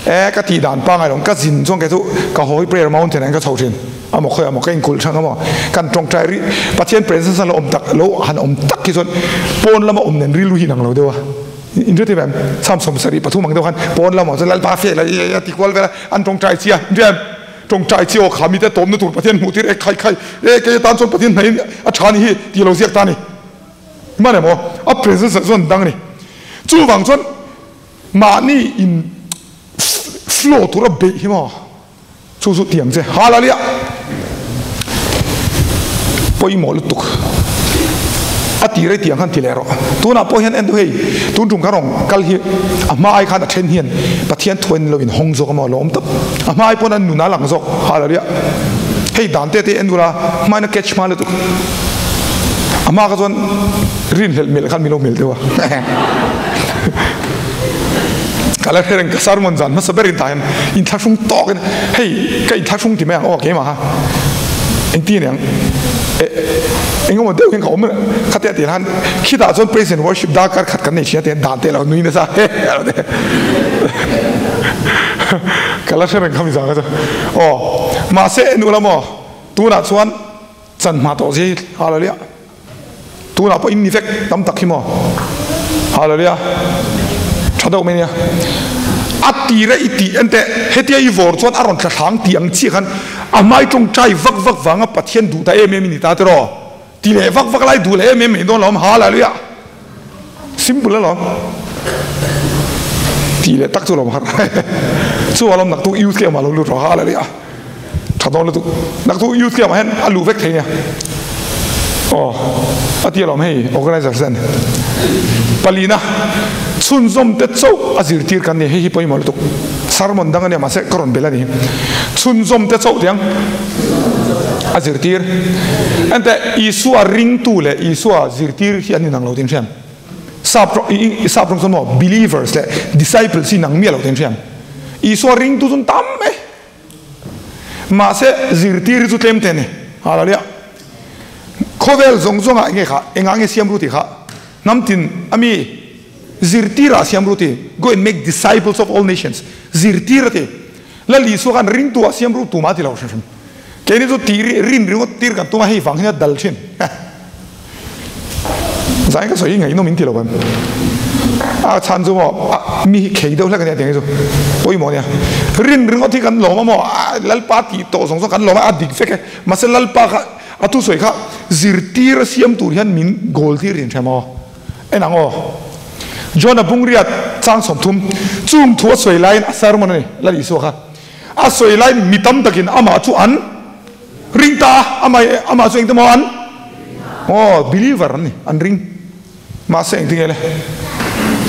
A: ka ti dan pa ngai long ka jin chong ka tu ka hoi prayer mountain an ka chho thin amo khoi amo ka in kul chang amo kan trong trai ri pathian presence lo om tak lo han om tak ki chon pon lama om nen ri lu hi nang lo de wa in re ti mem sam som sari pathu mang de khan pon lama chon lal pa fe la ya ti kwal vela an trong trai chia ndem trong trai chiao khami te tom na tur pathian mu tir ek khai khai ke tan chon pathian nei a thani hi ti lo ziak ta ni ma ne mo a presence zon dang ni chu wang chon ma ni in flow to a bit him off. So tiang say, hallelujah. Poi molutuk. Atire tiang han tilero. Tu na pohian endo hey. Tu jung karong kalhi. Ama ai kan aten hian. Pathian tuen lo in hongzo kamo lo omtap. Ama ai pona nuna lang zo. Hallelujah. Hey dante te endura. Mana catch maletuk. Ama ka zon rin hel mil kan milo mil dewa. Kalau hereng kasar monjan, masa berin tahan, intasung token, hey, kayak intasung di mana? Oh, gimana? Enti yang, engkau mau tahu engkau mana? Kata tiran, kita aja praise and worship dakar kat ni siapa tiran dante lah, nuin desa. Kalau hereng kami sangat, oh, masa enulamo, tu nak suan, jan mato sih, haleluya. Tu nak apa ini efek tam tak kimo, haleluya. Chadau menia, atira iti ente hetia ivor chuan aron thlang tiang chi khan amai tong chai vak vak wanga pathian du ta mini ta tro ti le vak vak lai du le don lom hallelujah simple lom ti le tak chu lom har chu lom nak tu use ke ma lo lu ro hallelujah chadau le tu nak tu use ke ma hen alu vek thenia oh atia lom hei organization palina sun zom te chau azir tir kan ne hi poi mol tu sarmon dang ne ma se koron bela ni sun zom te chau tiang azir tir ante isua ring tu le isua zir tir hi ani nang lo tin thiam saprong somo believers le disciples nang mi lo tin thiam isua ring tu sun tam me ma se zir tir zu tlem te ne hallelujah khovel zong zong a nge kha engang e siam ru ti kha namtin ami zirtira siam ruti go and make disciples of all nations zirtira te la li so kan ring tu siam ru tu ma ti lo shin ke ni zo tiri rin ring tir kan tu ma hi wang nya dal chin zai ka so yi ngai no min ti lo ban a chan zo mo mi ke do la kan ya deng zo poi mo nya rin ring ti kan lo ma mo lal pa ti to song so kan lo ma adik fe ke ma se lal pa ka atu soi kha zirtira siam tu hian min gol ti rin thamo enango John Bungriat Chang Somthum Chung Thua Soi Line Asar Mon ni la li so kha a Soi Line mitam takin ama chu an ringta ama chu engtamo an oh believer ni an ring ma se engtingele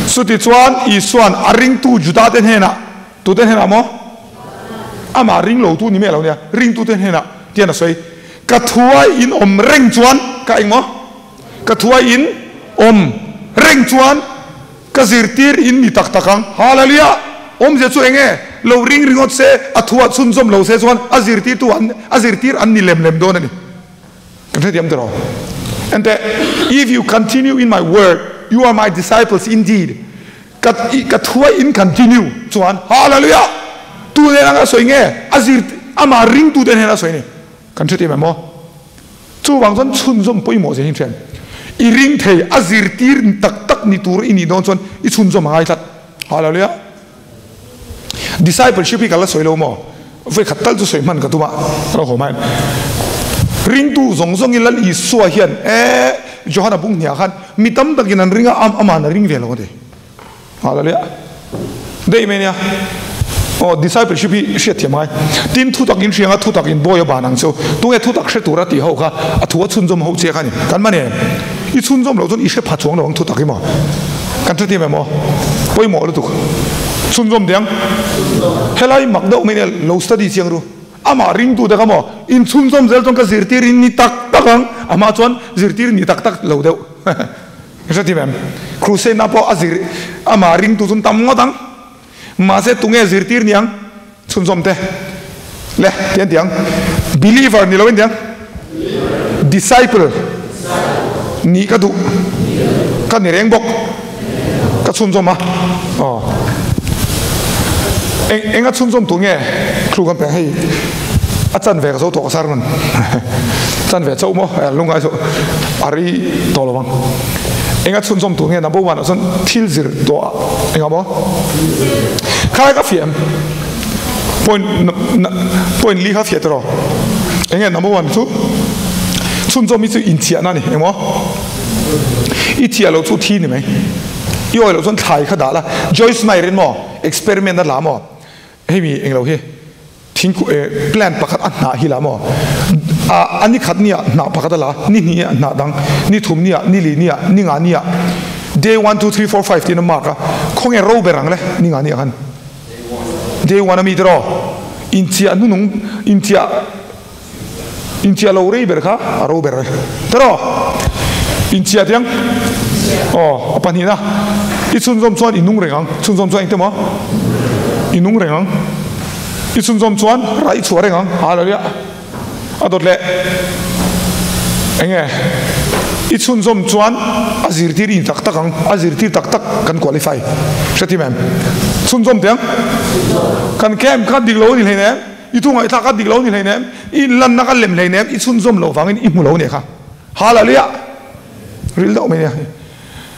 A: suti chuan I suan a ring tu juda ten hena tu ten hena mo ama ring lo tu ni me lo nia ring tu ten hena tian a soi ka thua in om reng chuan ka engmo ka thua in om reng chuan kazirtir in ni tak takang hallelujah om je chu enge lo ring ringot se athua chun zom lo se chuan azirtir tu an azirtir an ni lem don ani kan thediam tero and if you continue in my word you are my disciples indeed ka thua in continue chuan hallelujah tu le nga soinge azir ama ring tu den hena soine kan thediam mo chu wang chon chun zom poi mo je hin chen I ring thei azirtir tak tak ni tur ini don chon I chun zo mangai tat hallelujah discipleship hi kala soilo mo ve khatal chu soiman ka tuma ro ho man ring tu zong zong ilal I suwa hian Johanna bung nia khan mitam takin an ringa ama na ring velo de hallelujah dei menia oh discipleship hi shet mai tin thu takin rianga thu takin boyo banang so tu e thu tak she tura ti ho kha a thu chun zom ho che khani kan mane I chun zom lo chon I she pha chuang lo thu tak mo kan thu ti me mo poi mo lo tu chun zom diang helai mak do me lo study siang ru ama ring tu de ka mo in chun som zel tong ka zirtir in ni tak takang ama chuan zirtir ni tak tak lo deuh Jadi mem, crusade na po azir, ama ring tu sun tam ngodang, masa tunge zirtir niang, sun som teh, leh tiang tiang, believer ni lawan tiang, disciple, ni kadu, kan ni rengbok, kat sun som ah, oh, engat sun som tunge, keluar kan hei, acan vek so tok sarman, acan vek so mo, lungai so, ari tolong. Engat sun som tunge number 1 son tilzir doa enga mo kala ka fiam point li ha fiatro enga number 1 tu sun som mi su intia na ni emo itia lo tu thi ni mai yo lo son thai kha da la Joyce mai ren mo experiment da la mo he mi eng lo he thingku plan pakhat an na hi la mo ani khat nia na pakhat la ni ni na dang ni thum nia ni li nia ni nga nia day 1 2 3 4 5 tin marka khong e ro berang le ni nga nia kan day 1 mi dro intia nu nung intia lo re ber kha ro ber dro intia tiang oh apa ni na I chun som chuan inung rengang chun som chuan intemo inung rengang I chun som chuan rai chu rengang haleluya adot le enge I chun som chuan azir tir in tak takang azir tir tak tak kan qualify sati mem chun som tiang kan kem kan diglo ni leine I tu ngai thak diglo ni leine I lan na kan lem leine I chun som lo wangin I mulo ne kha haleluya ril do me ne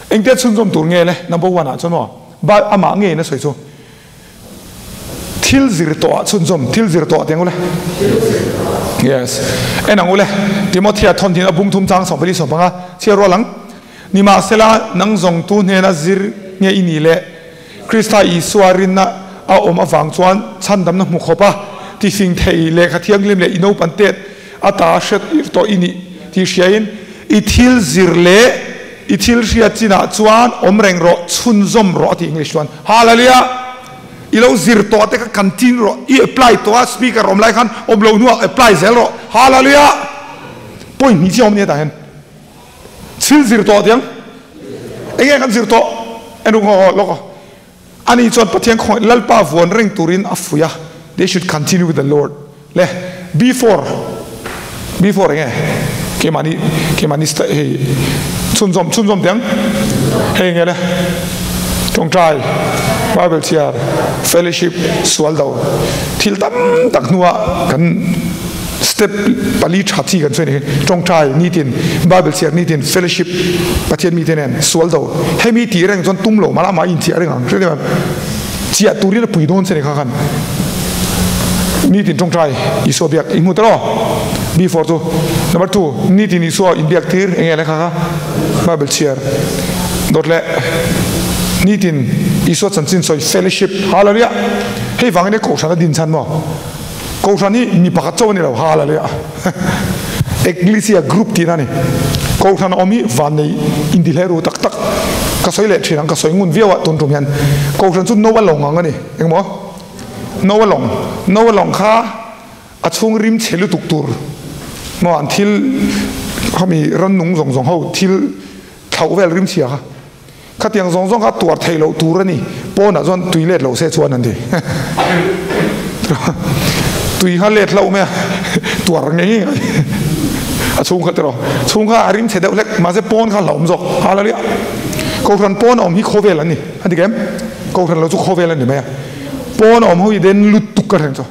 A: engte chun som tur nge le number 1 a chono ba ama nge na soi chu thil zir to chun som thil zir to tengule yes enangule Timothy thon tin abung thum chang som pali som banga chero lang ni ma sela nang zong tu ne na zir nge ini le Krista Isuarin na a om awang chuan chandam na mu khopa ti sing thei le khathiang lim le ino pantet ata shet to ini ti shiain I thil zir le I thil ria china chuan omreng ro chun zom ro ti English one hallelujah ilo zir to te ka kantin ro I apply to a speaker om lai khan om lo nu apply zel ro hallelujah point ni chom ne ta hen thil zir to tiang enge kan zir to enu ngo loko ani chon pathian khoi lalpa von reng turin afuya they should continue with the Lord le before enge ke mani sta hey chun som tiang hey nge le tong trai Bible chair fellowship swal daw thil tam tak nuwa kan step pali thati kan chone tong trai ni tin Bible chair ni tin fellowship pathian mi tenen swal daw he mi ti reng chon tum lo mala ma in chi reng ang re chia turi na pui don chene kha kan ni tin tong trai iso biak I mutro before to number 2 ni tin iso in biak tir engele kha Bible chair dot le ni tin iso chanchin soi fellowship hallelujah hei wangene ko sana din chan mo ko sani mi pakhat chawni lo hallelujah ecclesia group ti na ni ko sana omi vanei indilheru tak tak ka soi le thirang ka soi ngun viawa ton tum yan ko san chu no wa long angani engmo no wa long kha achung rim chelu tuk tur mo an thil khami ran nung zong zong ho thil thau vel rim chia kha khát tiếng zong khát tuột thầy lâu tu rồi nè, po na zon tùy lết lâu xe chuan anh đi, tùy khát lết lâu mẹ, tuột ngay, chung khát rồi, chung khát arim chế đâu lết, mà sẽ pon khát lâu mzok, hà lali, câu chuyện pon om hi khove lan nè, anh đi kem, câu chuyện lâu chúc khove lan nè mẹ, pon om hi đến lút tuk cái thằng cho.